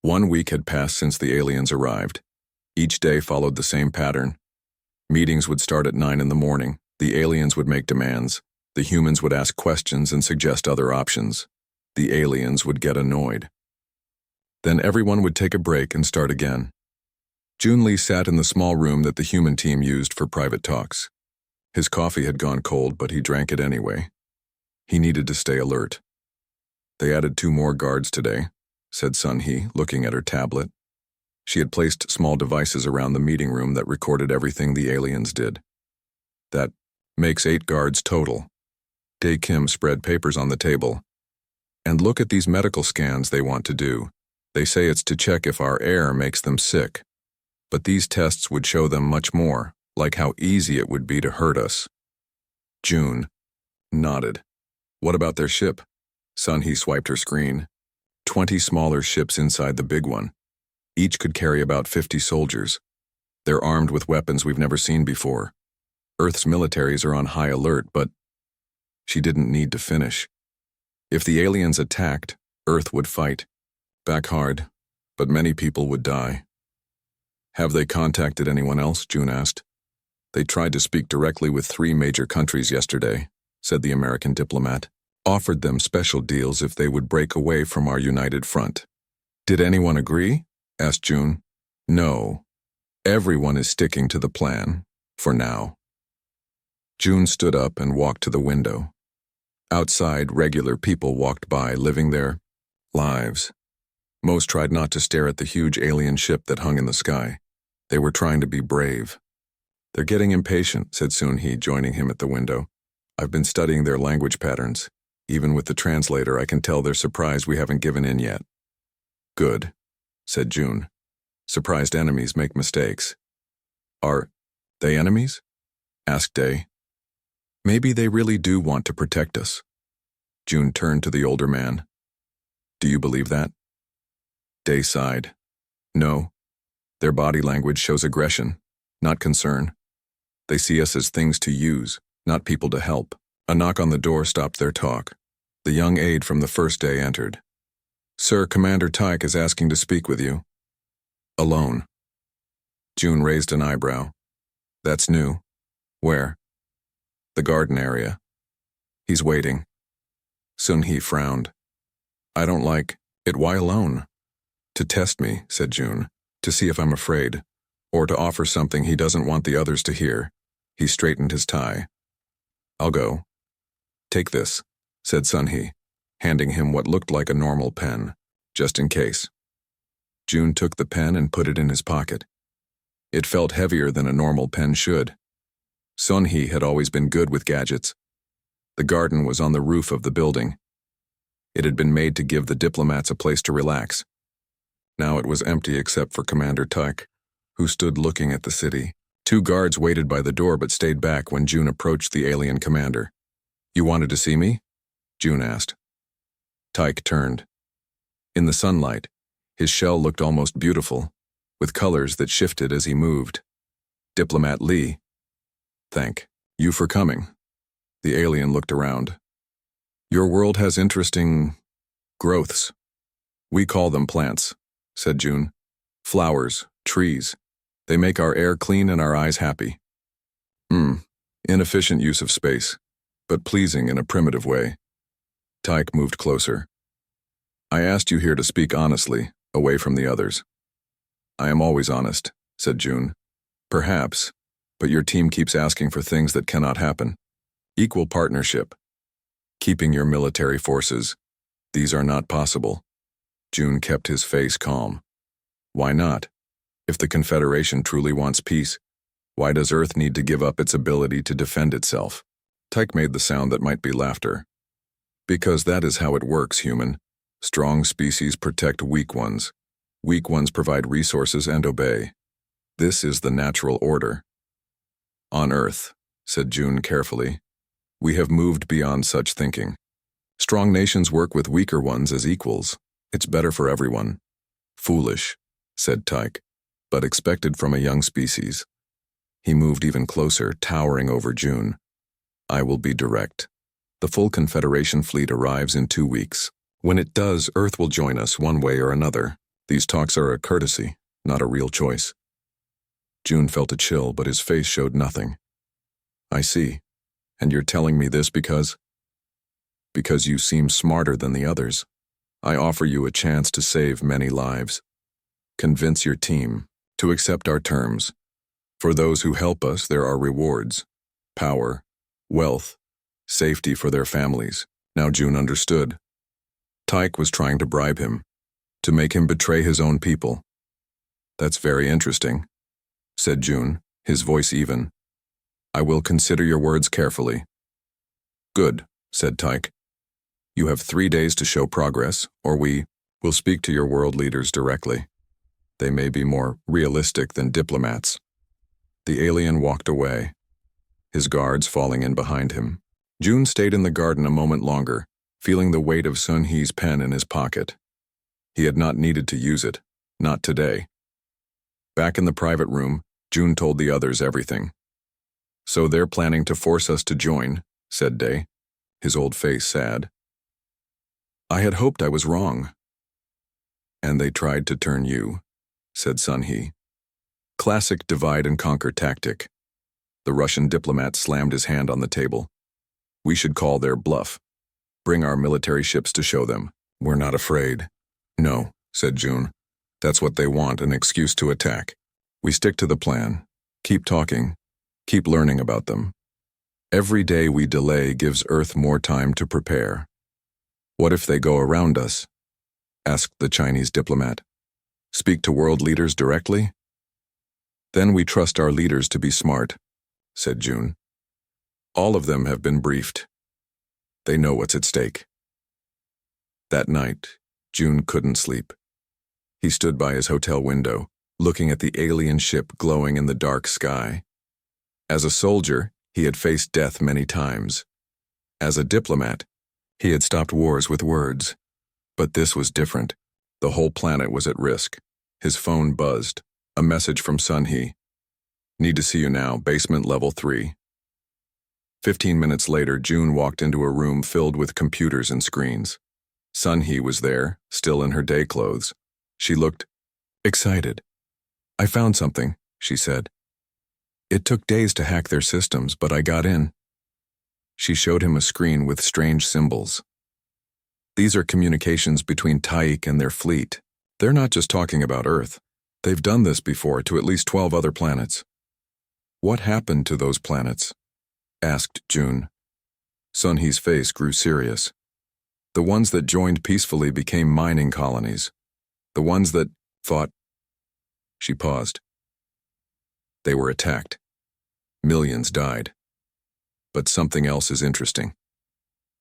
1 week had passed since the aliens arrived. Each day followed the same pattern. Meetings would start at 9 in the morning. The aliens would make demands. The humans would ask questions and suggest other options. The aliens would get annoyed. Then everyone would take a break and start again. Junli sat in the small room that the human team used for private talks. His coffee had gone cold, but he drank it anyway. He needed to stay alert. "They added 2 more guards today," said Sun-hee, looking at her tablet. She had placed small devices around the meeting room that recorded everything the aliens did. "That makes 8 guards total." Dae Kim spread papers on the table. "And look at these medical scans they want to do. They say it's to check if our air makes them sick. But these tests would show them much more, like how easy it would be to hurt us." June nodded. "What about their ship?" Sun-hee swiped her screen. 20 smaller ships inside the big one. Each could carry about 50 soldiers. They're armed with weapons we've never seen before. Earth's militaries are on high alert, but she didn't need to finish. If the aliens attacked, Earth would fight. Back hard, but many people would die. "Have they contacted anyone else?" June asked. "They tried to speak directly with 3 major countries yesterday," said the American diplomat. "Offered them special deals if they would break away from our united front." "Did anyone agree?" asked June. "No. Everyone is sticking to the plan, for now." June stood up and walked to the window. Outside, regular people walked by, living their lives. Most tried not to stare at the huge alien ship that hung in the sky. They were trying to be brave. "They're getting impatient," said Sun-hee, joining him at the window. "I've been studying their language patterns. Even with the translator, I can tell they're surprised we haven't given in yet." "Good," said June. "Surprised enemies make mistakes." "Are they enemies?" asked Dae. "Maybe they really do want to protect us." June turned to the older man. "Do you believe that?" Dae sighed. "No. Their body language shows aggression, not concern. They see us as things to use, not people to help." A knock on the door stopped their talk. The young aide from the first day entered. "Sir, Commander Tyke is asking to speak with you." "Alone." June raised an eyebrow. "That's new. Where?" "The garden area. He's waiting." Sun-hee frowned. "I don't like it. Why alone?" "To test me," said June, "to see if I'm afraid, or to offer something he doesn't want the others to hear." He straightened his tie. "I'll go." "Take this," said Sun-hee, handing him what looked like a normal pen, just in case. June took the pen and put it in his pocket. It felt heavier than a normal pen should. Sun-hee had always been good with gadgets. The garden was on the roof of the building. It had been made to give the diplomats a place to relax. Now it was empty except for Commander Tyke, who stood looking at the city. 2 guards waited by the door but stayed back when June approached the alien commander. "You wanted to see me?" June asked. Tyke turned. In the sunlight, his shell looked almost beautiful, with colors that shifted as he moved. "Diplomat Lee." "Thank you for coming." The alien looked around. "Your world has interesting growths. We call them plants," said June. "Flowers, trees. They make our air clean and our eyes happy." Inefficient use of space, but pleasing in a primitive way." Tyke moved closer. "I asked you here to speak honestly, away from the others." "I am always honest," said June. "Perhaps, but your team keeps asking for things that cannot happen. Equal partnership. Keeping your military forces. These are not possible." June kept his face calm. "Why not? If the Confederation truly wants peace, why does Earth need to give up its ability to defend itself?" Tyke made the sound that might be laughter. "Because that is how it works, human. Strong species protect weak ones. Weak ones provide resources and obey. This is the natural order." "On Earth," said June carefully, "we have moved beyond such thinking. Strong nations work with weaker ones as equals. It's better for everyone." "Foolish," said Tyke, "but expected from a young species." He moved even closer, towering over June. "I will be direct. The full Confederation fleet arrives in 2 weeks. When it does, Earth will join us one way or another. These talks are a courtesy, not a real choice. June felt a chill, but his face showed nothing. I see. And you're telling me this because you seem smarter than the others. I offer you a chance to save many lives. Convince your team to accept our terms. For those who help us, there are rewards, power, wealth, safety for their families. Now June understood. Tyke was trying to bribe him, to make him betray his own people. That's very interesting, said June, his voice even. I will consider your words carefully. Good, said Tyke. You have 3 days to show progress, or we will speak to your world leaders directly. They may be more realistic than diplomats. The alien walked away, his guards falling in behind him. June stayed in the garden a moment longer, feeling the weight of Sun He's pen in his pocket. He had not needed to use it, not today. Back in the private room, June told the others everything. So they're planning to force us to join, said Day, his old face sad. I had hoped I was wrong. And they tried to turn you, said Sun He. Classic divide and conquer tactic. The Russian diplomat slammed his hand on the table. We should call their bluff. Bring our military ships to show them. We're not afraid. No, said June. That's what they want, an excuse to attack. We stick to the plan. Keep talking. Keep learning about them. Every day we delay gives Earth more time to prepare. What if they go around us? Asked the Chinese diplomat. Speak to world leaders directly? Then we trust our leaders to be smart, said June. All of them have been briefed. They know what's at stake. That night, June couldn't sleep. He stood by his hotel window, looking at the alien ship glowing in the dark sky. As a soldier, he had faced death many times. As a diplomat, he had stopped wars with words. But this was different. The whole planet was at risk. His phone buzzed. A message from Sun He. Need to see you now, basement level 3. 15 minutes later, June walked into a room filled with computers and screens. Sun He was there, still in her day clothes. She looked excited. I found something, she said. It took days to hack their systems, but I got in. She showed him a screen with strange symbols. These are communications between Tyke and their fleet. They're not just talking about Earth. They've done this before to at least 12 other planets. What happened to those planets? Asked June. Sun He's face grew serious. The ones that joined peacefully became mining colonies. The ones that fought. She paused. They were attacked. Millions died. But something else is interesting.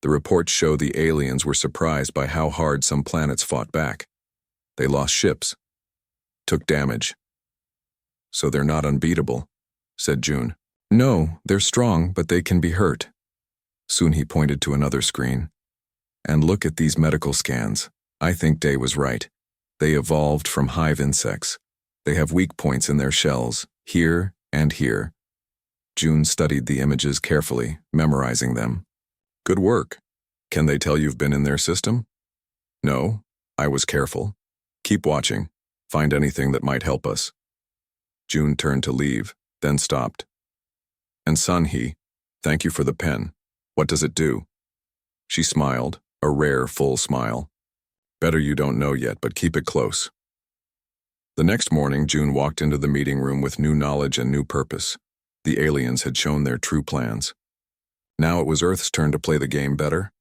The reports show the aliens were surprised by how hard some planets fought back. They lost ships, took damage. So they're not unbeatable, said June. No, they're strong, but they can be hurt. Soon he pointed to another screen. And look at these medical scans. I think Day was right. They evolved from hive insects. They have weak points in their shells, here and here. June studied the images carefully, memorizing them. Good work. Can they tell you've been in their system? No, I was careful. Keep watching. Find anything that might help us. June turned to leave, then stopped. And Sun He, thank you for the pen. What does it do? She smiled, a rare, full smile. Better you don't know yet, but keep it close. The next morning, June walked into the meeting room with new knowledge and new purpose. The aliens had shown their true plans. Now it was Earth's turn to play the game better.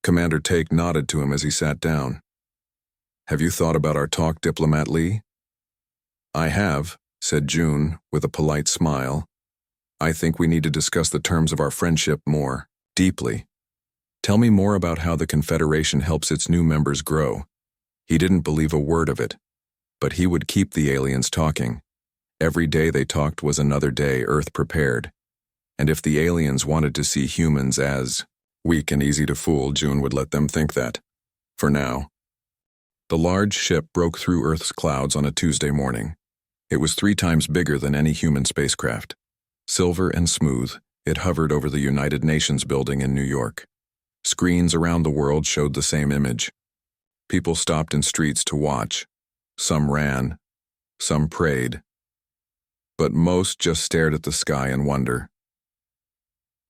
Commander Take nodded to him as he sat down. Have you thought about our talk, Diplomat Lee? I have, said June, with a polite smile. I think we need to discuss the terms of our friendship more deeply. Tell me more about how the Confederation helps its new members grow. He didn't believe a word of it, but he would keep the aliens talking. Every day they talked was another day Earth prepared. And if the aliens wanted to see humans as weak and easy to fool, June would let them think that. For now. The large ship broke through Earth's clouds on a Tuesday morning. It was 3 times bigger than any human spacecraft. Silver and smooth, it hovered over the United Nations building in New York. Screens around the world showed the same image. People stopped in streets to watch. Some ran, some prayed, but most just stared at the sky in wonder.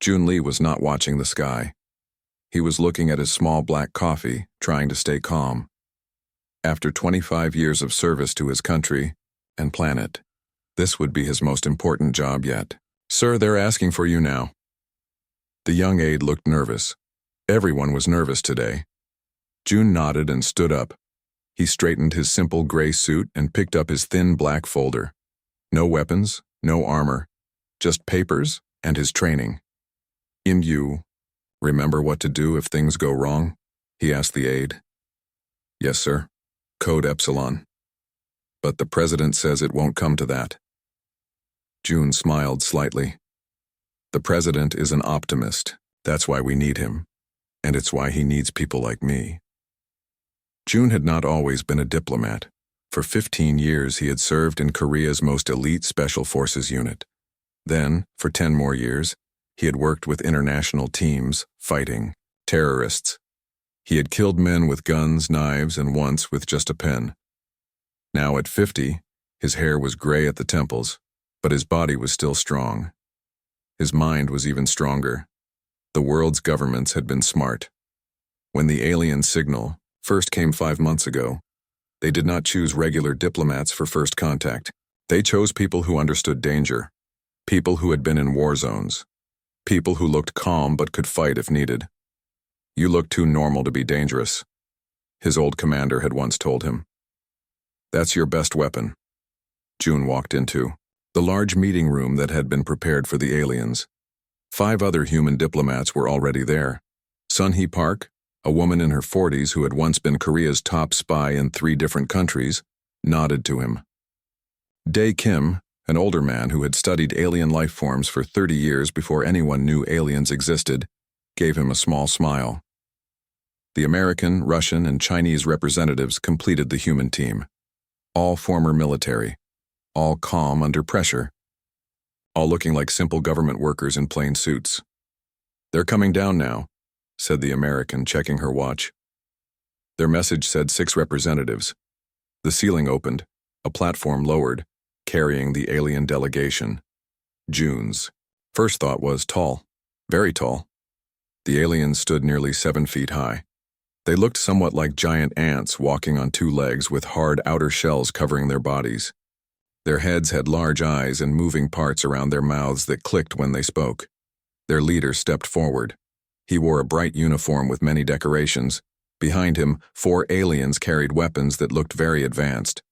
Jun Lee was not watching the sky. He was looking at his small black coffee, trying to stay calm. After 25 years of service to his country and planet, this would be his most important job yet. "Sir, they're asking for you now." The young aide looked nervous. Everyone was nervous today. Jun nodded and stood up. He straightened his simple gray suit and picked up his thin black folder. No weapons, no armor, just papers and his training. "You remember what to do if things go wrong?" he asked the aide. "Yes, sir. Code Epsilon. But the president says it won't come to that." Jun smiled slightly. "The president is an optimist. That's why we need him. And it's why he needs people like me." Jun had not always been a diplomat. For 15 years he had served in Korea's most elite Special Forces unit. Then, for 10 more years, he had worked with international teams, fighting terrorists. He had killed men with guns, knives, and once with just a pen. Now at 50, his hair was gray at the temples, but his body was still strong. His mind was even stronger. The world's governments had been smart. When the alien signal first came 5 months ago, they did not choose regular diplomats for first contact. They chose people who understood danger, people who had been in war zones, people who looked calm but could fight if needed. "You look too normal to be dangerous," his old commander had once told him. "That's your best weapon." Jun walked into the large meeting room that had been prepared for the aliens. 5 other human diplomats were already there. Sun-hee Park, a woman in her 40s who had once been Korea's top spy in 3 different countries, nodded to him. Dae Kim, an older man who had studied alien life forms for 30 years before anyone knew aliens existed, gave him a small smile. The American, Russian, and Chinese representatives completed the human team. All former military, all calm under pressure, all looking like simple government workers in plain suits. "They're coming down now," said the American, checking her watch. Their message said 6 representatives. The ceiling opened, a platform lowered, carrying the alien delegation. Jun's first thought was tall, very tall. The aliens stood nearly 7 feet high. They looked somewhat like giant ants walking on 2 legs with hard outer shells covering their bodies. Their heads had large eyes and moving parts around their mouths that clicked when they spoke. Their leader stepped forward. He wore a bright uniform with many decorations. Behind him, 4 aliens carried weapons that looked very advanced.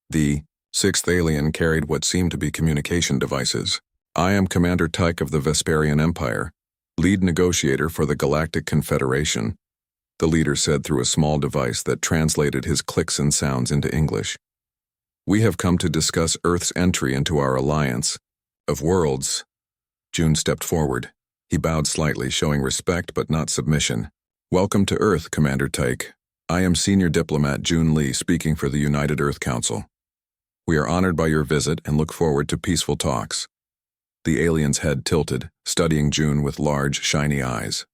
The 6th alien carried what seemed to be communication devices. "I am Commander Tyke of the Vesperian Empire, lead negotiator for the Galactic Confederation," the leader said through a small device that translated his clicks and sounds into English. "We have come to discuss Earth's entry into our alliance of worlds." Jun stepped forward. He bowed slightly, showing respect but not submission. "Welcome to Earth, Commander Tyke. I am Senior Diplomat Jun Lee, speaking for the United Earth Council. We are honored by your visit and look forward to peaceful talks." The alien's head tilted, studying Jun with large, shiny eyes.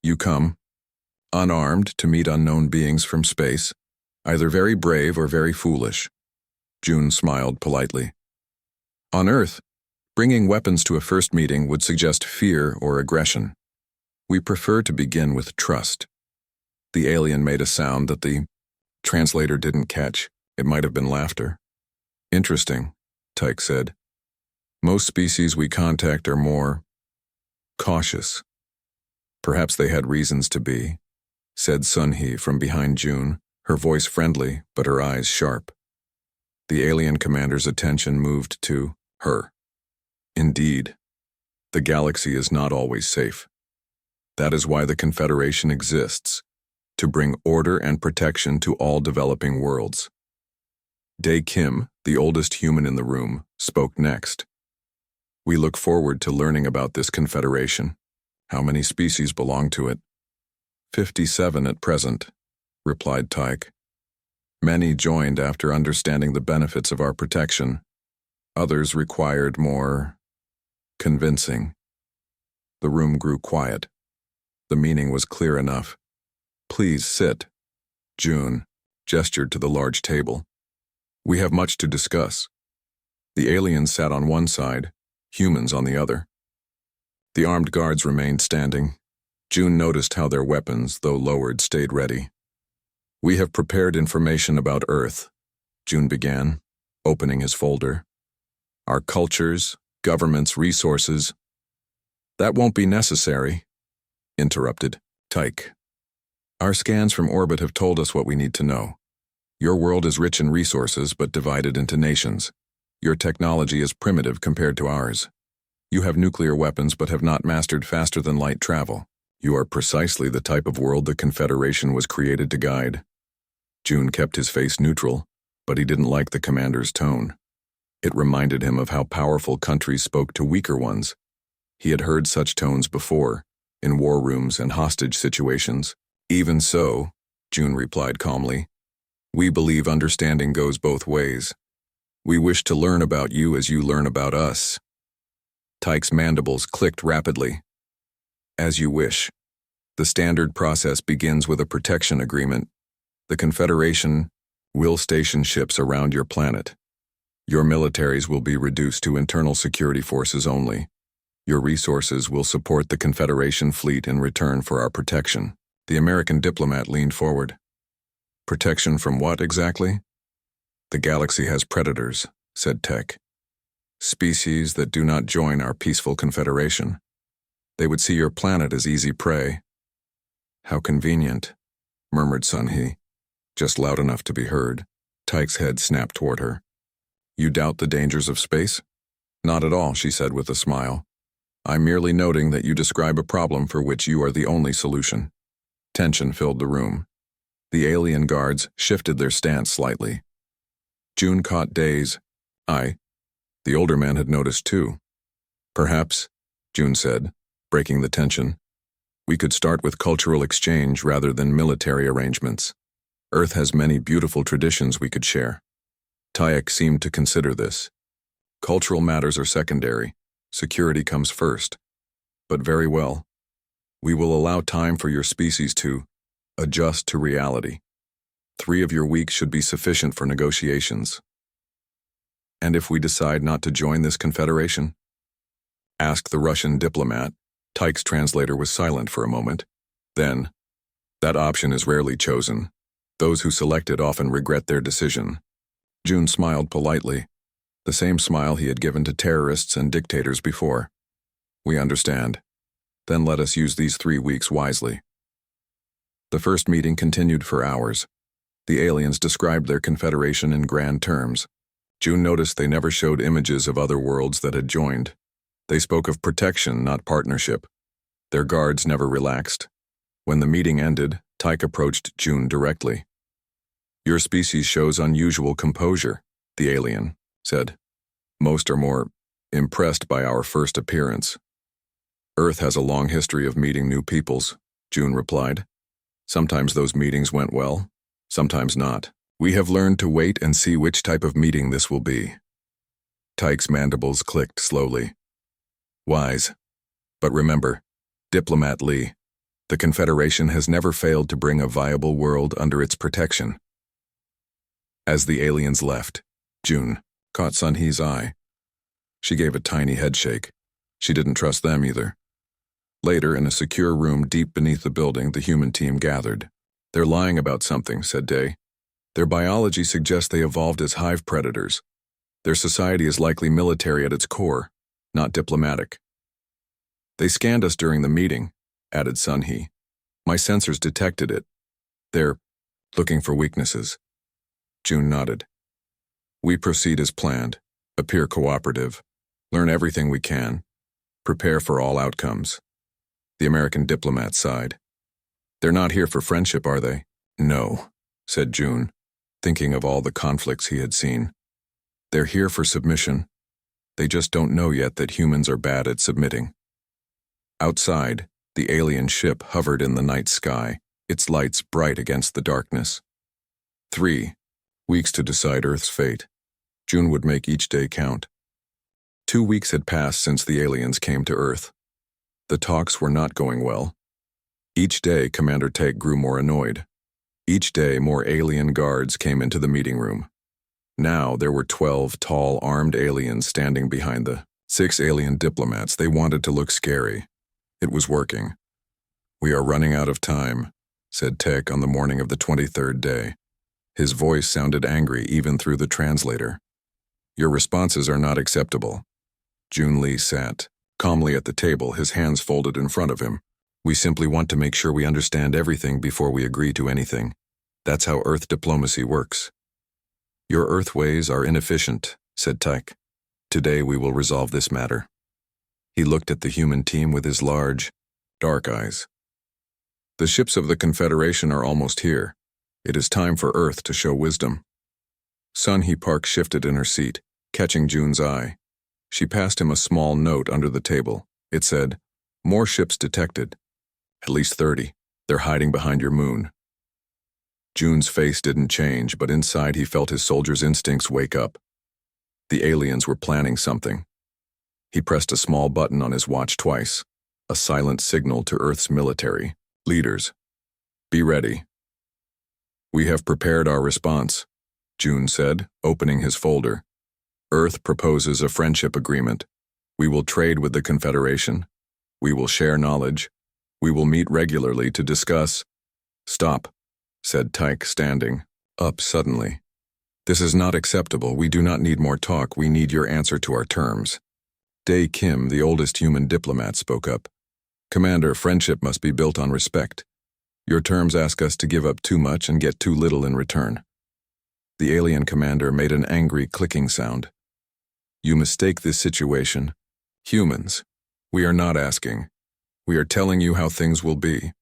"You come, unarmed, to meet unknown beings from space, either very brave or very foolish." Jun smiled politely. "On Earth, bringing weapons to a first meeting would suggest fear or aggression. We prefer to begin with trust." The alien made a sound that the translator didn't catch. It might have been laughter. "Interesting," Tyke said. "Most species we contact are more cautious." "Perhaps they had reasons to be," said Sun-hee from behind Jun, her voice friendly but her eyes sharp. The alien commander's attention moved to her. "Indeed, the galaxy is not always safe. That is why the Confederation exists, to bring order and protection to all developing worlds." Dae Kim, the oldest human in the room, spoke next. "We look forward to learning about this Confederation. How many species belong to it?" 57 at present," replied Tyke. "Many joined after understanding the benefits of our protection. Others required more convincing." The room grew quiet. The meaning was clear enough. "Please sit." Jun gestured to the large table. We have much to discuss. The aliens sat on one side, humans on the other. The armed guards remained standing. June noticed how their weapons, though lowered, stayed ready. We have prepared information about Earth, June began, opening his folder. Our cultures, governments, resources. That won't be necessary, interrupted Tyke. Our scans from orbit have told us what we need to know. Your world is rich in resources but divided into nations. Your technology is primitive compared to ours. You have nuclear weapons but have not mastered faster-than-light travel. You are precisely the type of world the Confederation was created to guide. June kept his face neutral, but he didn't like the commander's tone. It reminded him of how powerful countries spoke to weaker ones. He had heard such tones before, in war rooms and hostage situations. Even so, June replied calmly, we believe understanding goes both ways. We wish to learn about you as you learn about us. Tyke's mandibles clicked rapidly. As you wish. The standard process begins with a protection agreement. The Confederation will station ships around your planet. Your militaries will be reduced to internal security forces only. Your resources will support the Confederation fleet in return for our protection. The American diplomat leaned forward. Protection from what exactly? The galaxy has predators, said Tech. Species that do not join our peaceful Confederation. They would see your planet as easy prey. How convenient, murmured Sun-Hee, just loud enough to be heard. Tyke's head snapped toward her. You doubt the dangers of space? Not at all, she said with a smile. I'm merely noting that you describe a problem for which you are the only solution. Tension filled the room. The alien guards shifted their stance slightly. June caught Day's eye. The older man had noticed too. Perhaps, June said, breaking the tension, we could start with cultural exchange rather than military arrangements. Earth has many beautiful traditions we could share. Tyek seemed to consider this. Cultural matters are secondary. Security comes first. But very well. We will allow time for your species to adjust to reality. 3 of your weeks should be sufficient for negotiations. And if we decide not to join this confederation? Asked the Russian diplomat. Tyke's translator was silent for a moment. Then, that option is rarely chosen. Those who select it often regret their decision. June smiled politely, the same smile he had given to terrorists and dictators before. We understand. Then let us use these 3 weeks wisely. The first meeting continued for hours. The aliens described their confederation in grand terms. June noticed they never showed images of other worlds that had joined. They spoke of protection, not partnership. Their guards never relaxed. When the meeting ended, Tyke approached June directly. Your species shows unusual composure, the alien said. Most are more impressed by our first appearance. Earth has a long history of meeting new peoples, June replied. Sometimes those meetings went well, sometimes not. We have learned to wait and see which type of meeting this will be. Tyke's mandibles clicked slowly. Wise. But remember, Diplomat Lee, the Confederation has never failed to bring a viable world under its protection. As the aliens left, June caught Sun-Hee's eye. She gave a tiny headshake. She didn't trust them either. Later, in a secure room deep beneath the building, the human team gathered. They're lying about something, said Day. Their biology suggests they evolved as hive predators. Their society is likely military at its core, not diplomatic. They scanned us during the meeting, added Sun-Hee. My sensors detected it. They're looking for weaknesses. June nodded. We proceed as planned, appear cooperative, learn everything we can, prepare for all outcomes. The American diplomat sighed. They're not here for friendship, are they? No, said June, thinking of all the conflicts he had seen. They're here for submission. They just don't know yet that humans are bad at submitting. Outside, the alien ship hovered in the night sky, its lights bright against the darkness. 3 weeks to decide Earth's fate. June would make each day count. 2 weeks had passed since the aliens came to Earth. The talks were not going well. Each day, Commander Tate grew more annoyed. Each day, more alien guards came into the meeting room. Now there were 12 tall, armed aliens standing behind the 6 alien diplomats. They wanted to look scary. It was working. "We are running out of time," said Tech on the morning of the 23rd day. His voice sounded angry even through the translator. "Your responses are not acceptable." Jun Lee sat calmly at the table, his hands folded in front of him. "We simply want to make sure we understand everything before we agree to anything. That's how Earth diplomacy works." "Your Earth ways are inefficient," said Tyke. "Today we will resolve this matter." He looked at the human team with his large, dark eyes. "The ships of the Confederation are almost here. It is time for Earth to show wisdom." Sun Hee Park shifted in her seat, catching Jun's eye. She passed him a small note under the table. It said, "More ships detected. At least 30. They're hiding behind your moon." Jun's face didn't change, but inside he felt his soldier's instincts wake up. The aliens were planning something. He pressed a small button on his watch twice, a silent signal to Earth's military leaders. "Be ready." "We have prepared our response," Jun said, opening his folder. "Earth proposes a friendship agreement. We will trade with the Confederation. We will share knowledge. We will meet regularly to discuss." "Stop," said Tyke, standing up suddenly. "This is not acceptable. We do not need more talk. We need your answer to our terms." Dae Kim, the oldest human diplomat, spoke up. "Commander, friendship must be built on respect. Your terms ask us to give up too much and get too little in return." The alien commander made an angry clicking sound. "You mistake this situation. Humans, we are not asking. We are telling you how things will be."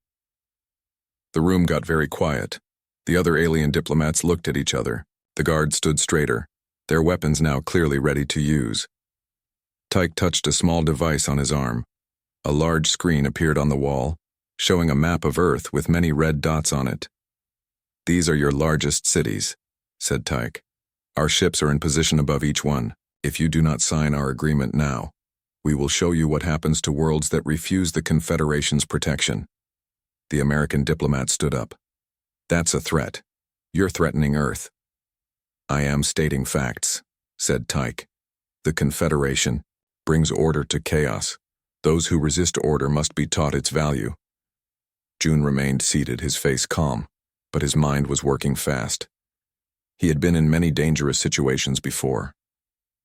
The room got very quiet. The other alien diplomats looked at each other. The guards stood straighter, their weapons now clearly ready to use. Tyke touched a small device on his arm. A large screen appeared on the wall, showing a map of Earth with many red dots on it. "These are your largest cities," said Tyke. "Our ships are in position above each one. If you do not sign our agreement now, we will show you what happens to worlds that refuse the Confederation's protection." The American diplomat stood up. "That's a threat. You're threatening Earth." "I am stating facts," said Tyke. "The Confederation brings order to chaos. Those who resist order must be taught its value." Jun remained seated, his face calm, but his mind was working fast. He had been in many dangerous situations before.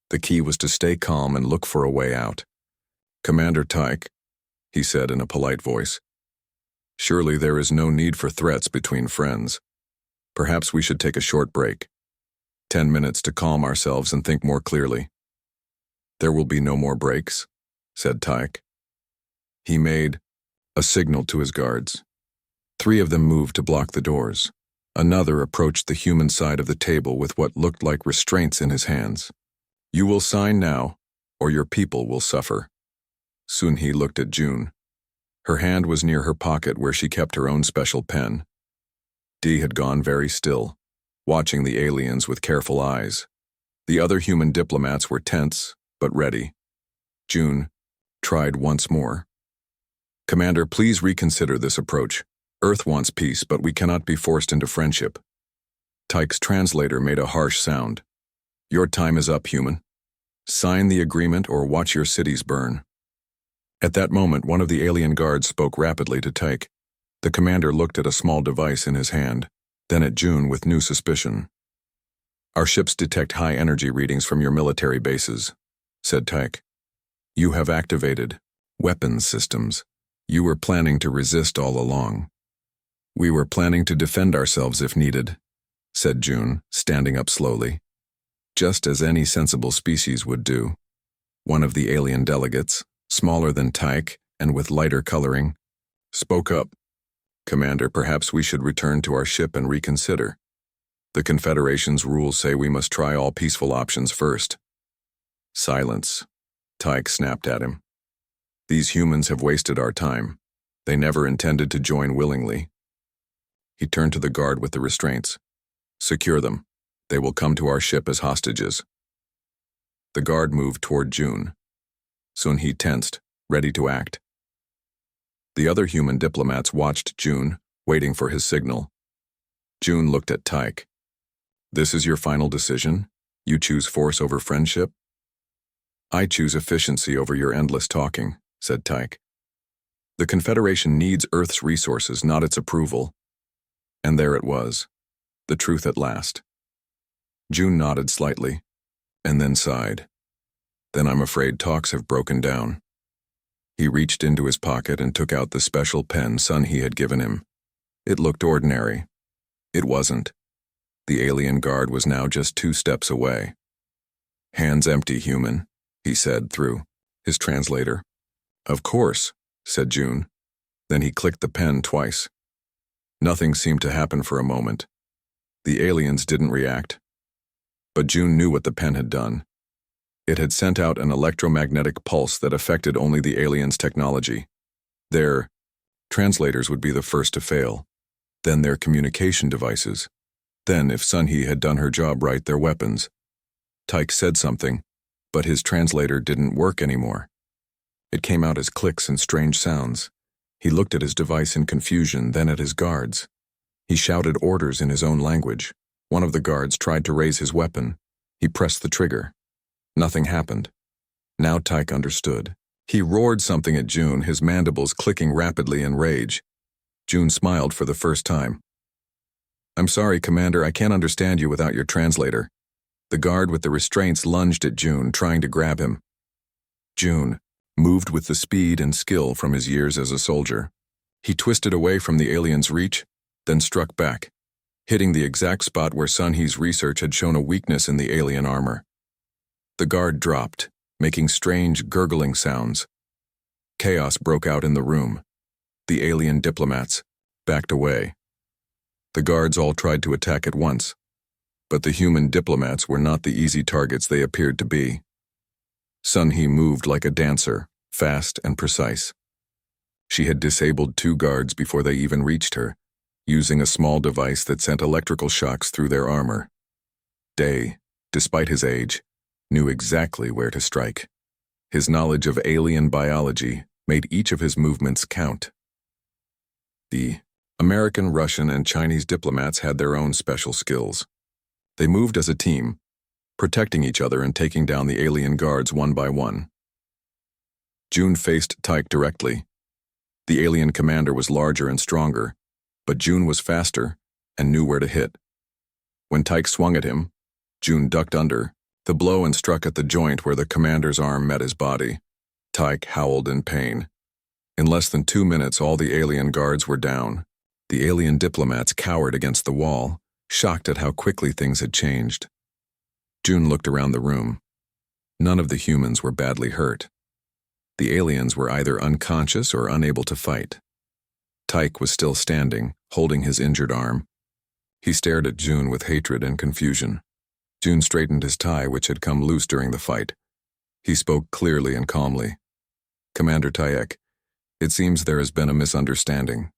The key was to stay calm and look for a way out. "Commander Tyke," he said in a polite voice, "surely there is no need for threats between friends. Perhaps we should take a short break. 10 minutes to calm ourselves and think more clearly." "There will be no more breaks," said Tyke. He made a signal to his guards. 3 of them moved to block the doors. Another approached the human side of the table with what looked like restraints in his hands. "You will sign now, or your people will suffer." Sun Hee looked at Jun. Her hand was near her pocket where she kept her own special pen. Dee had gone very still, watching the aliens with careful eyes. The other human diplomats were tense, but ready. Jun tried once more. "Commander, please reconsider this approach. Earth wants peace, but we cannot be forced into friendship." Tyke's translator made a harsh sound. "Your time is up, human. Sign the agreement or watch your cities burn." At that moment, one of the alien guards spoke rapidly to Tyke. The commander looked at a small device in his hand, then at Jun with new suspicion. "Our ships detect high energy readings from your military bases," said Tyke. "You have activated weapons systems. You were planning to resist all along." "We were planning to defend ourselves if needed," said Jun, standing up slowly. "Just as any sensible species would do." One of the alien delegates, smaller than Tyke and with lighter coloring, spoke up. "Commander, perhaps we should return to our ship and reconsider. The Confederation's rules say we must try all peaceful options first." "Silence," Tyke snapped at him. "These humans have wasted our time. They never intended to join willingly." He turned to the guard with the restraints. "Secure them. They will come to our ship as hostages." The guard moved toward Jun. Sun Hee tensed, ready to act. The other human diplomats watched Jun, waiting for his signal. Jun looked at Tyke. "This is your final decision?" You choose force over friendship? I choose efficiency over your endless talking, said Tyke. The Confederation needs Earth's resources, not its approval. And there it was, the truth at last. June nodded slightly, and then sighed. Then I'm afraid talks have broken down. He reached into his pocket and took out the special pen Sun He had given him. It looked ordinary. It wasn't. The alien guard was now just 2 steps away. Hands empty, human, he said through his translator. Of course, said June. Then he clicked the pen twice. Nothing seemed to happen for a moment. The aliens didn't react. But June knew what the pen had done. It had sent out an electromagnetic pulse that affected only the aliens' technology. Their translators would be the first to fail. Then their communication devices. Then, if Sun He had done her job right, their weapons. Tyke said something, but his translator didn't work anymore. It came out as clicks and strange sounds. He looked at his device in confusion, then at his guards. He shouted orders in his own language. One of the guards tried to raise his weapon. He pressed the trigger. Nothing happened. Now Tyke understood. He roared something at June, his mandibles clicking rapidly in rage. June smiled for the first time. I'm sorry, Commander, I can't understand you without your translator. The guard with the restraints lunged at June, trying to grab him. June moved with the speed and skill from his years as a soldier. He twisted away from the alien's reach, then struck back, hitting the exact spot where Sun He's research had shown a weakness in the alien armor. The guard dropped, making strange, gurgling sounds. Chaos broke out in the room. The alien diplomats backed away. The guards all tried to attack at once, but the human diplomats were not the easy targets they appeared to be. Sun He moved like a dancer, fast and precise. She had disabled 2 guards before they even reached her, using a small device that sent electrical shocks through their armor. Day, despite his age, knew exactly where to strike. His knowledge of alien biology made each of his movements count. The American, Russian, and Chinese diplomats had their own special skills. They moved as a team, protecting each other and taking down the alien guards one by one. June faced Tyke directly. The alien commander was larger and stronger, but June was faster and knew where to hit. When Tyke swung at him, June ducked under the blow and struck at the joint where the commander's arm met his body. Tyke howled in pain. In less than 2 minutes, all the alien guards were down. The alien diplomats cowered against the wall, shocked at how quickly things had changed. June looked around the room. None of the humans were badly hurt. The aliens were either unconscious or unable to fight. Tyke was still standing, holding his injured arm. He stared at June with hatred and confusion. June straightened his tie, which had come loose during the fight. He spoke clearly and calmly. Commander Tyke, it seems there has been a misunderstanding.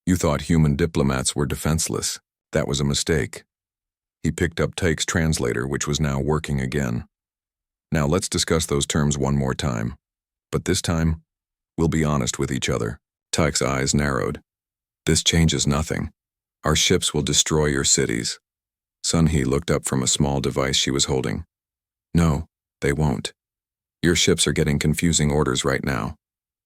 You thought human diplomats were defenseless. That was a mistake. He picked up Tyke's translator, which was now working again. Now let's discuss those terms one more time. But this time, we'll be honest with each other. Tyke's eyes narrowed. This changes nothing. Our ships will destroy your cities. Sun He looked up from a small device she was holding. No, they won't. Your ships are getting confusing orders right now.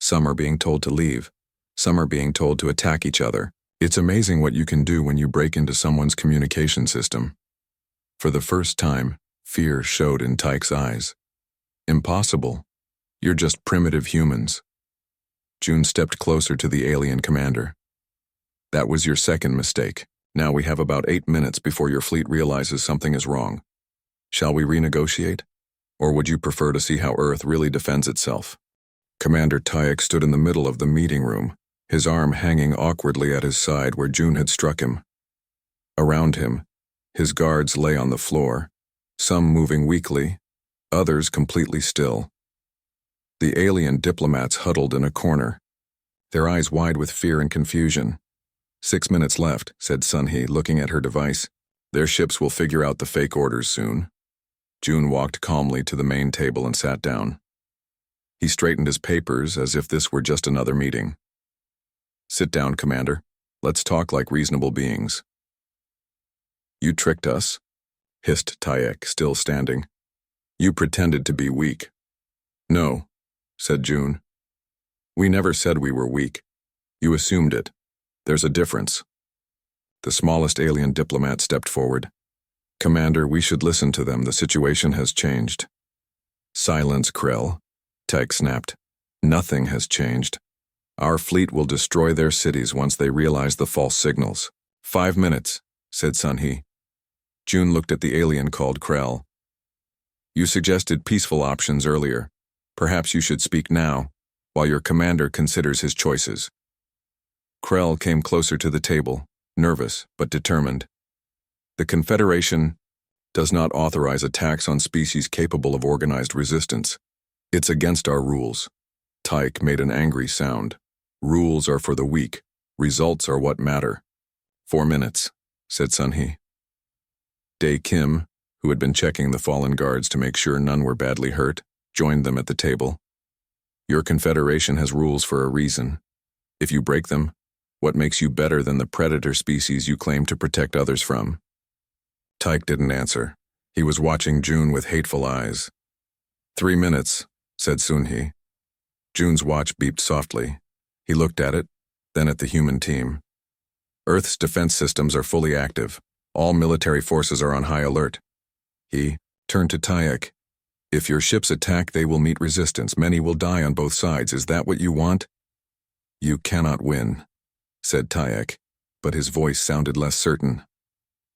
Some are being told to leave. Some are being told to attack each other. It's amazing what you can do when you break into someone's communication system. For the first time, fear showed in Tyke's eyes. Impossible. You're just primitive humans. June stepped closer to the alien commander. That was your second mistake. Now we have about 8 minutes before your fleet realizes something is wrong. Shall we renegotiate? Or would you prefer to see how Earth really defends itself? Commander Tyke stood in the middle of the meeting room, his arm hanging awkwardly at his side where June had struck him. Around him, his guards lay on the floor, some moving weakly, others completely still. The alien diplomats huddled in a corner, their eyes wide with fear and confusion. 6 minutes left, said Sun He, looking at her device. Their ships will figure out the fake orders soon. June walked calmly to the main table and sat down. He straightened his papers as if this were just another meeting. Sit down, Commander. Let's talk like reasonable beings. You tricked us. hissed Tayek, still standing. You pretended to be weak. No, said June. We never said we were weak. You assumed it. There's a difference. The smallest alien diplomat stepped forward. Commander, we should listen to them. The situation has changed. Silence, Krell, Tayek snapped. Nothing has changed. Our fleet will destroy their cities once they realize the false signals. 5 minutes, said Sun-Hee. June looked at the alien called Krell. You suggested peaceful options earlier. Perhaps you should speak now, while your commander considers his choices. Krell came closer to the table, nervous but determined. The Confederation does not authorize attacks on species capable of organized resistance. It's against our rules. Tayek made an angry sound. Rules are for the weak. Results are what matter. 4 minutes, said Sun-Hee. Dae Kim, who had been checking the fallen guards to make sure none were badly hurt, joined them at the table. Your Confederation has rules for a reason. If you break them, what makes you better than the predator species you claim to protect others from? Tayek didn't answer. He was watching June with hateful eyes. 3 minutes, said Sun-Hee. June's watch beeped softly. He looked at it, then at the human team. Earth's defense systems are fully active. All military forces are on high alert. He turned to Tayek. If your ships attack, they will meet resistance. Many will die on both sides. Is that what you want? You cannot win, said Tayek, but his voice sounded less certain.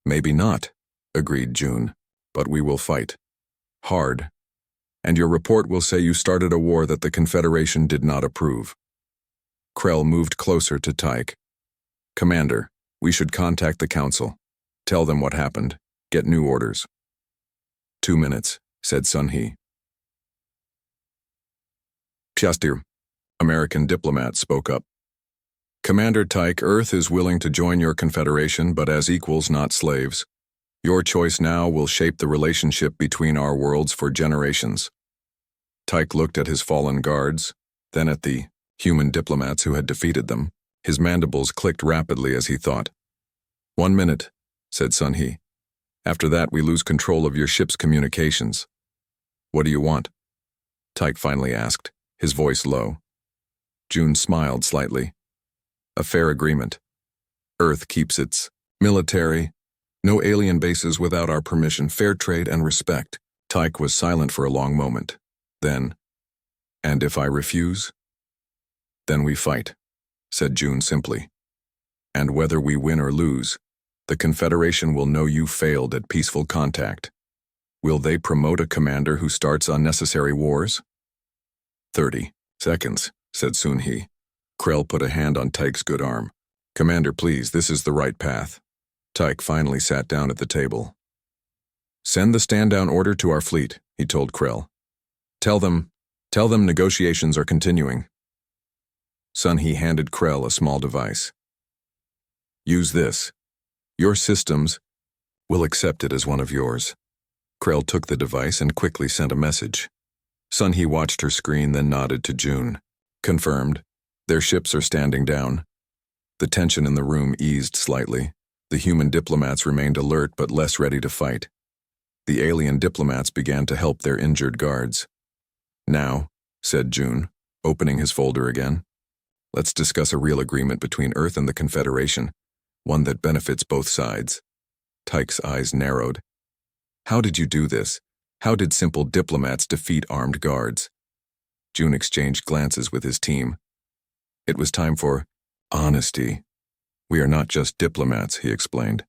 Maybe not, agreed June, but we will fight. Hard. And your report will say you started a war that the Confederation did not approve. Krell moved closer to Tayek. Commander, we should contact the Council. Tell them what happened. Get new orders. 2 minutes, said Sun-Hee. Pshastir, American diplomat, spoke up. Commander Tayek, Earth is willing to join your Confederation, but as equals, not slaves. Your choice now will shape the relationship between our worlds for generations. Tayek looked at his fallen guards, then at the human diplomats who had defeated them. His mandibles clicked rapidly as he thought. 1 minute, said Sun-Hee. After that, we lose control of your ship's communications. What do you want? Tayek finally asked, his voice low. June smiled slightly. A fair agreement. Earth keeps its military. No alien bases without our permission, fair trade and respect. Tayek was silent for a long moment. Then, and if I refuse? Then we fight, said June simply. And whether we win or lose, the Confederation will know you failed at peaceful contact. Will they promote a commander who starts unnecessary wars? 30 seconds, said Sun-Hee. Krell put a hand on Tayek's good arm. Commander, please, this is the right path. Tayek finally sat down at the table. Send the stand-down order to our fleet, he told Krell. Tell them negotiations are continuing. Sun-Hee handed Krell a small device. Use this. Your systems will accept it as one of yours. Krell took the device and quickly sent a message. Sun-Hee watched her screen, then nodded to June. Confirmed. Their ships are standing down. The tension in the room eased slightly. The human diplomats remained alert but less ready to fight. The alien diplomats began to help their injured guards. Now, said June, opening his folder again, let's discuss a real agreement between Earth and the Confederation, one that benefits both sides. Tayek's eyes narrowed. How did you do this? How did simple diplomats defeat armed guards? June exchanged glances with his team. It was time for honesty. We are not just diplomats, he explained.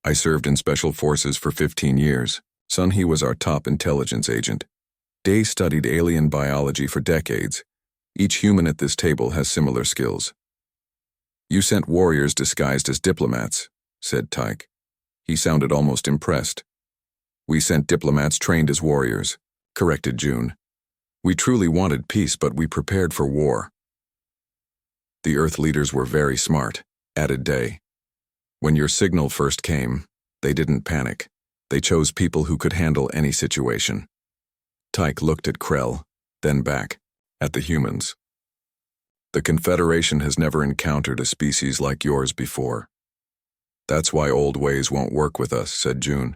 I served in special forces for 15 years. Sun-Hee was our top intelligence agent. Dae studied alien biology for decades. Each human at this table has similar skills. You sent warriors disguised as diplomats, said Tayek. He sounded almost impressed. We sent diplomats trained as warriors, corrected June. We truly wanted peace, but we prepared for war. The Earth leaders were very smart, added Dae. When your signal first came, they didn't panic. They chose people who could handle any situation. Tayek looked at Krell, then back, at the humans. The Confederation has never encountered a species like yours before. That's why old ways won't work with us, said June.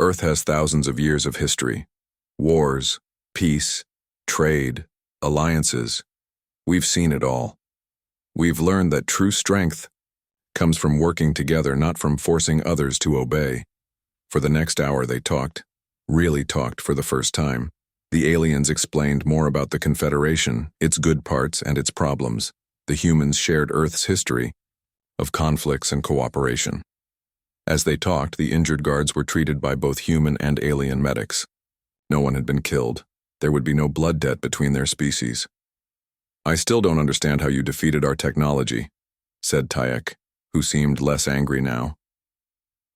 Earth has thousands of years of history. Wars, peace, trade, alliances. We've seen it all. We've learned that true strength comes from working together, not from forcing others to obey. For the next hour they talked, really talked for the first time. The aliens explained more about the Confederation, its good parts and its problems. The humans shared Earth's history of conflicts and cooperation. As they talked, the injured guards were treated by both human and alien medics. No one had been killed. There would be no blood debt between their species. "I still don't understand how you defeated our technology," said Tayek, who seemed less angry now.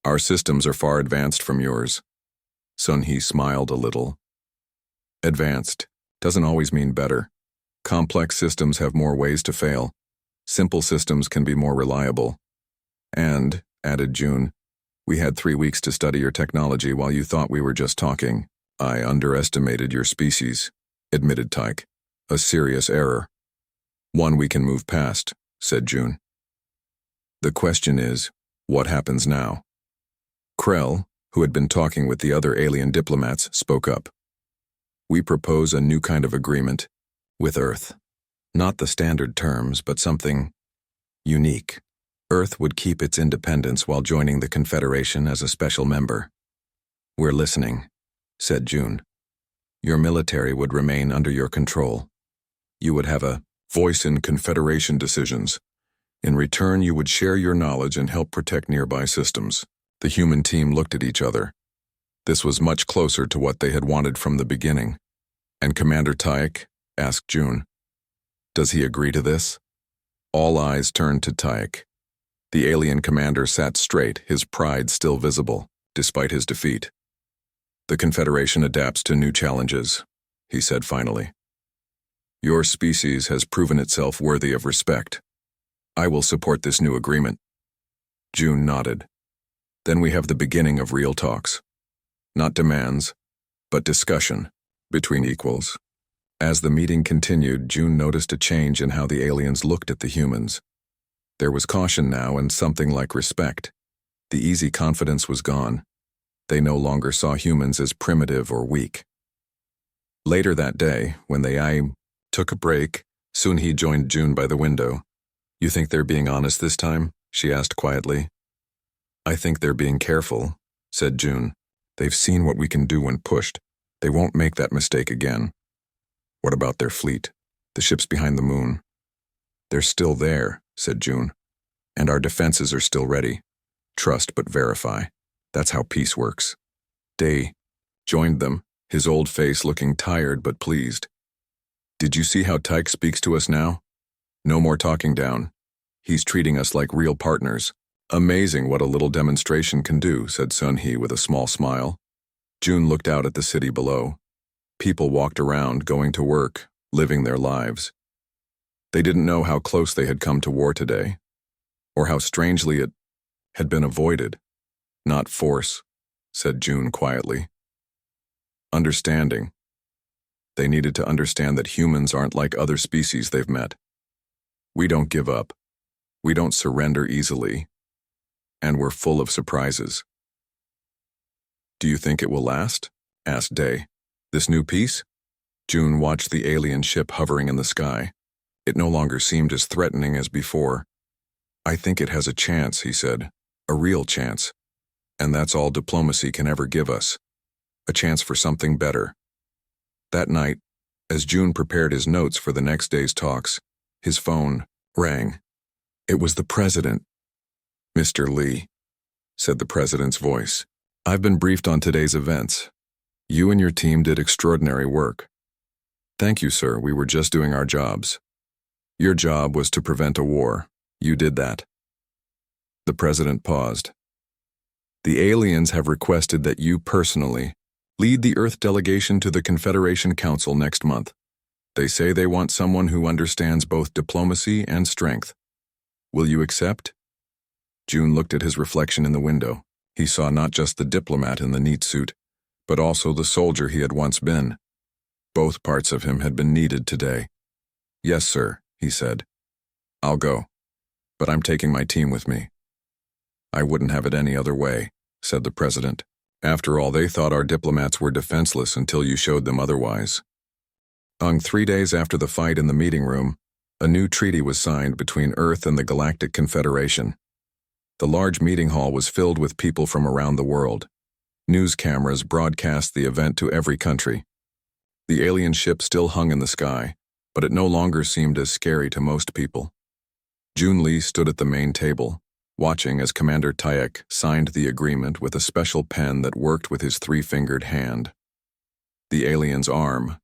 "Our systems are far advanced from yours." Sun-Hee smiled a little. Advanced doesn't always mean better. Complex systems have more ways to fail. Simple systems can be more reliable. And, added June, we had 3 weeks to study your technology while you thought we were just talking. "I underestimated your species," admitted Tyke. "A serious error. One we can move past," said June. "The question is, what happens now?" Krell, who had been talking with the other alien diplomats, spoke up. "We propose a new kind of agreement with Earth. Not the standard terms, but something unique. Earth would keep its independence while joining the Confederation as a special member." "We're listening," said June. "Your military would remain under your control. You would have a voice in Confederation decisions. In return, you would share your knowledge and help protect nearby systems." The human team looked at each other. This was much closer to what they had wanted from the beginning. "And Commander Tayek?" asked June. "Does he agree to this?" All eyes turned to Tayek. The alien commander sat straight, his pride still visible, despite his defeat. "The Confederation adapts to new challenges," he said finally. "Your species has proven itself worthy of respect. I will support this new agreement." June nodded. "Then we have the beginning of real talks. Not demands, but discussion between equals." As the meeting continued, June noticed a change in how the aliens looked at the humans. There was caution now and something like respect. The easy confidence was gone. They no longer saw humans as primitive or weak. Later that day, when they took a break, Sun-Hee joined June by the window. "You think they're being honest this time?" she asked quietly. "I think they're being careful," said June. "They've seen what we can do when pushed. They won't make that mistake again." "What about their fleet? The ships behind the moon?" "They're still there," said June. "And our defenses are still ready. Trust but verify. That's how peace works." Day joined them, his old face looking tired but pleased. "Did you see how Tyke speaks to us now? No more talking down. He's treating us like real partners." "Amazing what a little demonstration can do," said Sun-Hee with a small smile. June looked out at the city below. People walked around, going to work, living their lives. They didn't know how close they had come to war today, or how strangely it had been avoided. "Not force," said June quietly. "Understanding. They needed to understand that humans aren't like other species they've met. We don't give up. We don't surrender easily. And we're full of surprises." "Do you think it will last?" asked Day. "This new peace?" June watched the alien ship hovering in the sky. It no longer seemed as threatening as before. "I think it has a chance," he said. "A real chance. And that's all diplomacy can ever give us. A chance for something better." That night, as June prepared his notes for the next day's talks, his phone rang. It was the president. "Mr. Lee," said the president's voice, "I've been briefed on today's events. You and your team did extraordinary work." "Thank you, sir. We were just doing our jobs." "Your job was to prevent a war. You did that." The president paused. "The aliens have requested that you personally lead the Earth delegation to the Confederation Council next month. They say they want someone who understands both diplomacy and strength. Will you accept?" June looked at his reflection in the window. He saw not just the diplomat in the neat suit, but also the soldier he had once been. Both parts of him had been needed today. "Yes, sir," he said. "I'll go, but I'm taking my team with me." "I wouldn't have it any other way," said the president. After all, they thought our diplomats were defenseless until you showed them otherwise. 3 days after the fight in the meeting room, a new treaty was signed between Earth and the Galactic Confederation. The large meeting hall was filled with people from around the world. News cameras broadcast the event to every country. The alien ship still hung in the sky, but it no longer seemed as scary to most people. Jun Lee stood at the main table, watching as Commander Taek signed the agreement with a special pen that worked with his three-fingered hand. The alien's arm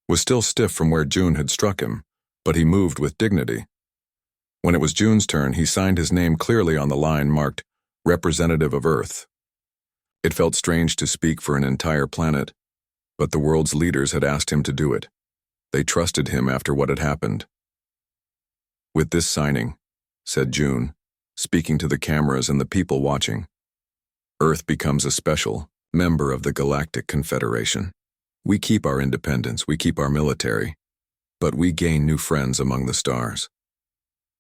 was still stiff from where Jun had struck him, but he moved with dignity. When it was Jun's turn, he signed his name clearly on the line marked Representative of Earth. It felt strange to speak for an entire planet, but the world's leaders had asked him to do it. They trusted him after what had happened. With this signing, said Jun, speaking to the cameras and the people watching, Earth becomes a special member of the Galactic Confederation. We keep our independence, we keep our military, but we gain new friends among the stars.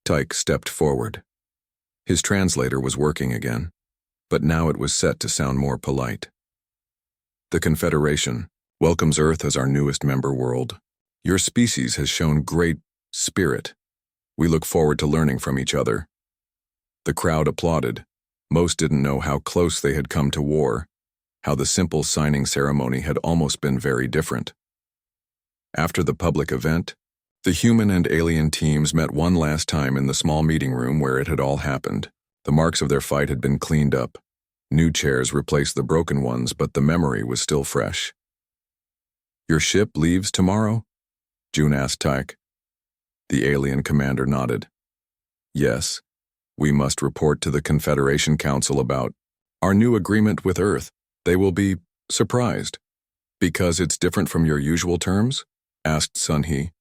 Taek stepped forward. His translator was working again, but now it was set to sound more polite. The Confederation welcomes Earth as our newest member world. Your species has shown great spirit. We look forward to learning from each other. The crowd applauded. Most didn't know how close they had come to war, how the simple signing ceremony had almost been very different. After the public event, the human and alien teams met one last time in the small meeting room where it had all happened. The marks of their fight had been cleaned up. New chairs replaced the broken ones, but the memory was still fresh. Your ship leaves tomorrow? Jun asked Taek. The alien commander nodded. Yes, we must report to the Confederation Council about our new agreement with Earth. They will be surprised. Because it's different from your usual terms? Asked Sun-Hee.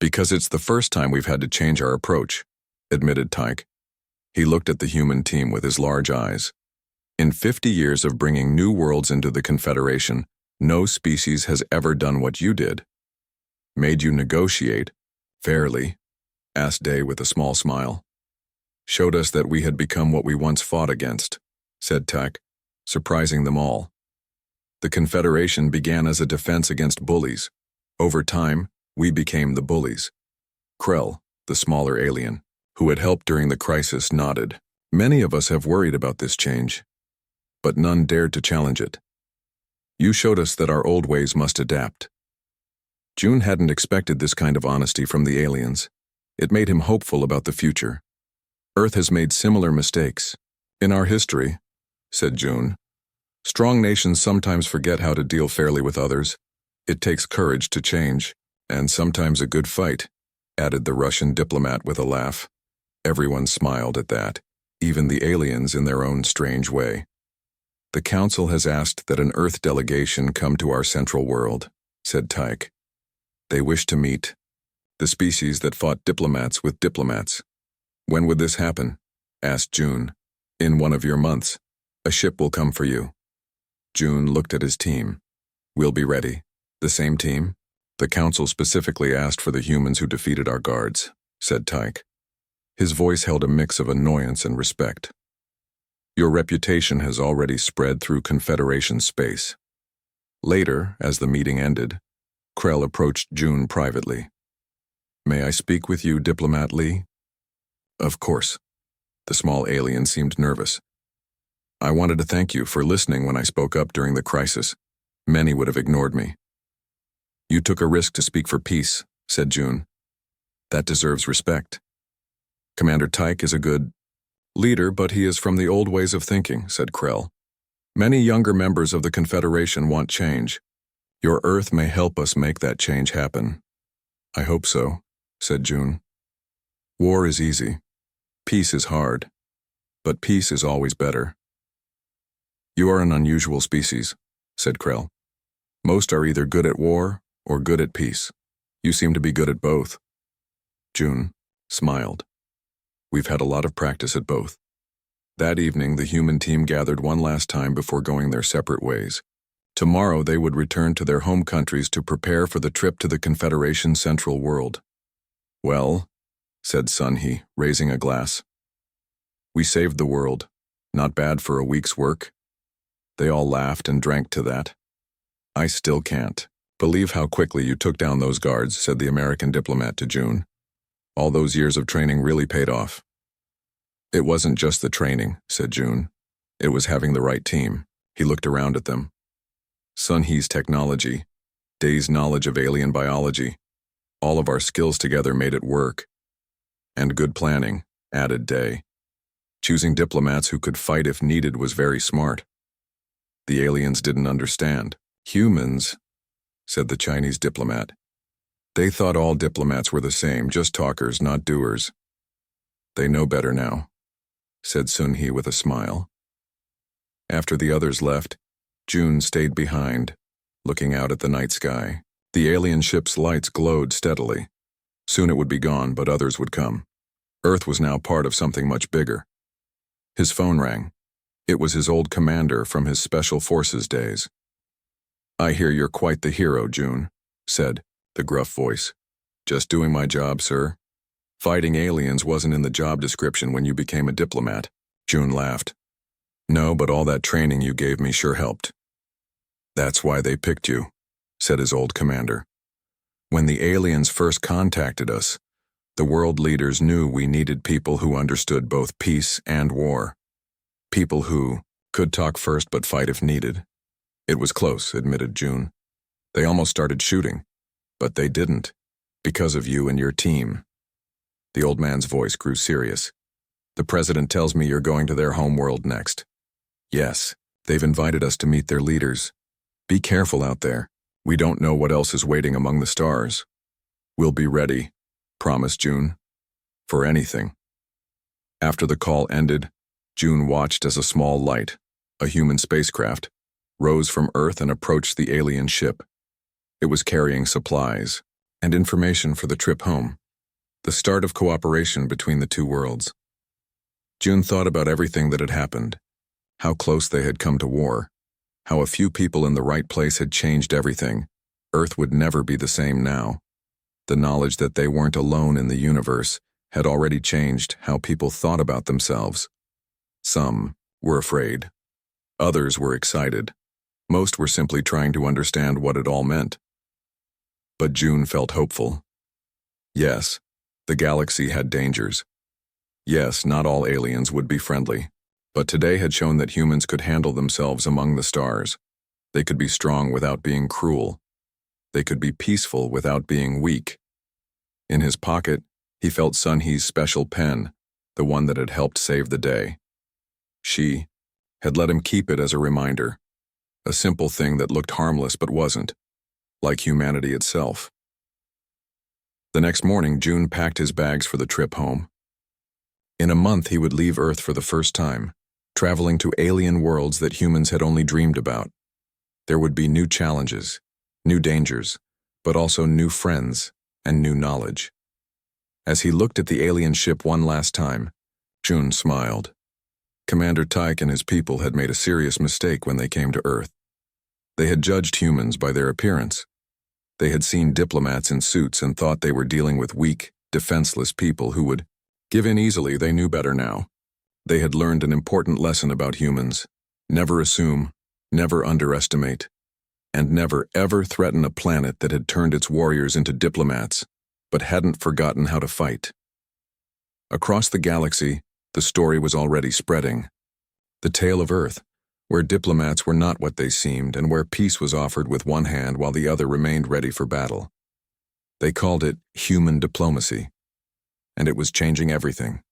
Because it's the first time we've had to change our approach, admitted Taek. He looked at the human team with his large eyes. In 50 years of bringing new worlds into the Confederation, no species has ever done what you did. Made you negotiate, fairly, asked Day with a small smile. Showed us that we had become what we once fought against, said Taek, surprising them all. The Confederation began as a defense against bullies. Over time, we became the bullies. Krell, the smaller alien, who had helped during the crisis, nodded. Many of us have worried about this change, but none dared to challenge it. You showed us that our old ways must adapt. Jun hadn't expected this kind of honesty from the aliens. It made him hopeful about the future. Earth has made similar mistakes. In our history, said Jun, strong nations sometimes forget how to deal fairly with others. It takes courage to change, and sometimes a good fight, added the Russian diplomat with a laugh. Everyone smiled at that, even the aliens in their own strange way. The Council has asked that an Earth delegation come to our central world, said Taek. They wish to meet the species that fought diplomats with diplomats. When would this happen? Asked Jun. In one of your months. A ship will come for you. Jun looked at his team. We'll be ready. The same team? The Council specifically asked for the humans who defeated our guards, said Taek. His voice held a mix of annoyance and respect. Your reputation has already spread through Confederation space. Later, as the meeting ended, Krell approached Jun privately. May I speak with you, Diplomat Lee? Of course. The small alien seemed nervous. I wanted to thank you for listening when I spoke up during the crisis. Many would have ignored me. You took a risk to speak for peace, said Jun. That deserves respect. Commander Taek is a good leader, but he is from the old ways of thinking, said Krell. Many younger members of the Confederation want change. Your Earth may help us make that change happen. I hope so, said Jun. War is easy. Peace is hard. But peace is always better. You are an unusual species, said Krell. Most are either good at war or good at peace. You seem to be good at both. Jun smiled. We've had a lot of practice at both. That evening, the human team gathered one last time before going their separate ways. Tomorrow, they would return to their home countries to prepare for the trip to the Confederation Central World. Well, said Sun-Hee, raising a glass. We saved the world. Not bad for a week's work. They all laughed and drank to that. I still can't believe how quickly you took down those guards, said the American diplomat to June. All those years of training really paid off. It wasn't just the training, said June. It was having the right team. He looked around at them. Sun He's technology, Day's knowledge of alien biology. All of our skills together made it work. And good planning, added Day. Choosing diplomats who could fight if needed was very smart. The aliens didn't understand. Humans, said the Chinese diplomat. They thought all diplomats were the same, just talkers, not doers. They know better now, said Sun He with a smile. After the others left, June stayed behind, looking out at the night sky. The alien ship's lights glowed steadily. Soon it would be gone, but others would come. Earth was now part of something much bigger. His phone rang. It was his old commander from his Special Forces days. I hear you're quite the hero, June, said the gruff voice. Just doing my job, sir. Fighting aliens wasn't in the job description when you became a diplomat. June laughed. No, but all that training you gave me sure helped. That's why they picked you, said his old commander. When the aliens first contacted us, the world leaders knew we needed people who understood both peace and war. People who could talk first but fight if needed. It was close, admitted June. They almost started shooting, but they didn't, because of you and your team. The old man's voice grew serious. The president tells me you're going to their homeworld next. Yes, they've invited us to meet their leaders. Be careful out there. We don't know what else is waiting among the stars. We'll be ready, promised June, for anything. After the call ended, June watched as a small light, a human spacecraft, rose from Earth and approached the alien ship. It was carrying supplies and information for the trip home, the start of cooperation between the two worlds. June thought about everything that had happened, how close they had come to war, how a few people in the right place had changed everything. Earth would never be the same now. The knowledge that they weren't alone in the universe had already changed how people thought about themselves. Some were afraid. Others were excited. Most were simply trying to understand what it all meant. But June felt hopeful. Yes, the galaxy had dangers. Yes, not all aliens would be friendly. But today had shown that humans could handle themselves among the stars. They could be strong without being cruel. They could be peaceful without being weak. In his pocket, he felt Sun He's special pen, the one that had helped save the day. She had let him keep it as a reminder, a simple thing that looked harmless but wasn't, like humanity itself. The next morning, June packed his bags for the trip home. In a month, he would leave Earth for the first time, traveling to alien worlds that humans had only dreamed about. There would be new challenges, new dangers, but also new friends and new knowledge. As he looked at the alien ship one last time, June smiled. Commander Tyke and his people had made a serious mistake when they came to Earth. They had judged humans by their appearance. They had seen diplomats in suits and thought they were dealing with weak, defenseless people who would give in easily. They knew better now. They had learned an important lesson about humans. Never assume, never underestimate, and never ever threaten a planet that had turned its warriors into diplomats, but hadn't forgotten how to fight. Across the galaxy, the story was already spreading. The tale of Earth, where diplomats were not what they seemed and where peace was offered with one hand while the other remained ready for battle. They called it human diplomacy, and it was changing everything.